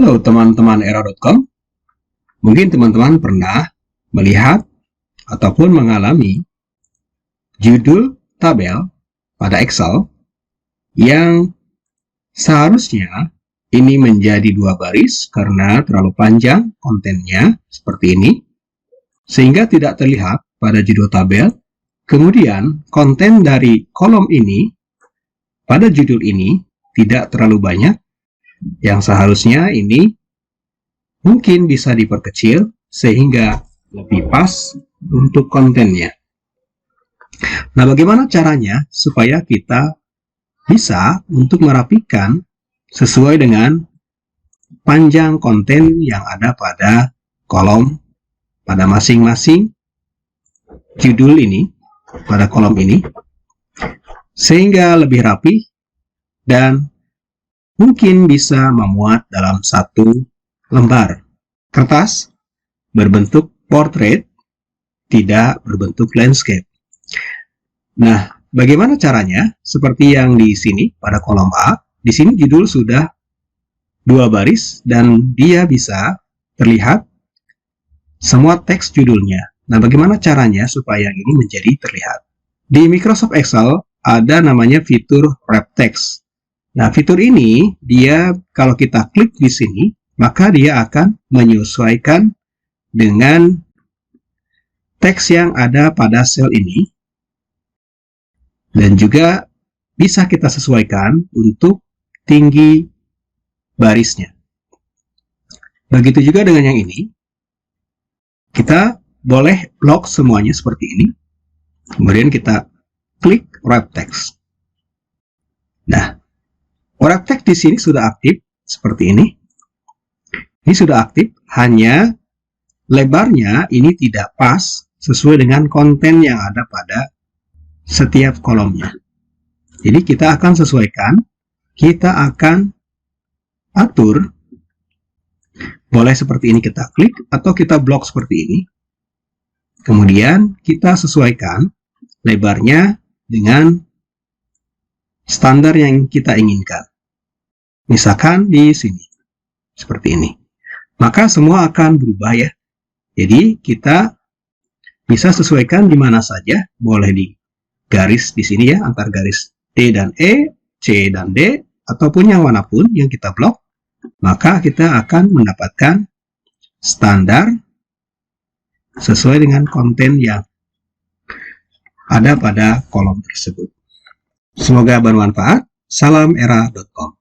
Halo teman-teman era.com. Mungkin teman-teman pernah melihat ataupun mengalami judul tabel pada Excel yang seharusnya ini menjadi 2 baris karena terlalu panjang kontennya seperti ini, sehingga tidak terlihat pada judul tabel. Kemudian konten dari kolom ini pada judul ini tidak terlalu banyak, yang seharusnya ini mungkin bisa diperkecil sehingga lebih pas untuk kontennya. Nah, bagaimana caranya supaya kita bisa untuk merapikan sesuai dengan panjang konten yang ada pada kolom, pada masing-masing judul ini, pada kolom ini, sehingga lebih rapi dan mungkin bisa memuat dalam satu lembar kertas berbentuk portrait, tidak berbentuk landscape. Nah, bagaimana caranya? Seperti yang di sini pada kolom A, di sini judul sudah 2 baris dan dia bisa terlihat semua teks judulnya. Nah, bagaimana caranya supaya ini menjadi terlihat? Di Microsoft Excel ada namanya fitur Wrap Text. Nah, fitur ini, dia kalau kita klik di sini, maka dia akan menyesuaikan dengan teks yang ada pada sel ini. Dan juga bisa kita sesuaikan untuk tinggi barisnya. Begitu juga dengan yang ini. Kita boleh blok semuanya seperti ini. Kemudian kita klik Wrap Text. Nah, Wrap Text di sini sudah aktif seperti ini. Ini sudah aktif, hanya lebarnya ini tidak pas sesuai dengan konten yang ada pada setiap kolomnya. Jadi kita akan sesuaikan, kita akan atur. Boleh seperti ini kita klik atau kita blok seperti ini. Kemudian kita sesuaikan lebarnya dengan standar yang kita inginkan. Misalkan di sini, seperti ini. Maka semua akan berubah ya. Jadi kita bisa sesuaikan di mana saja. Boleh di garis di sini ya, antar garis D dan E, C dan D, ataupun yang manapun yang kita blok. Maka kita akan mendapatkan standar sesuai dengan konten yang ada pada kolom tersebut. Semoga bermanfaat. Salam era.com.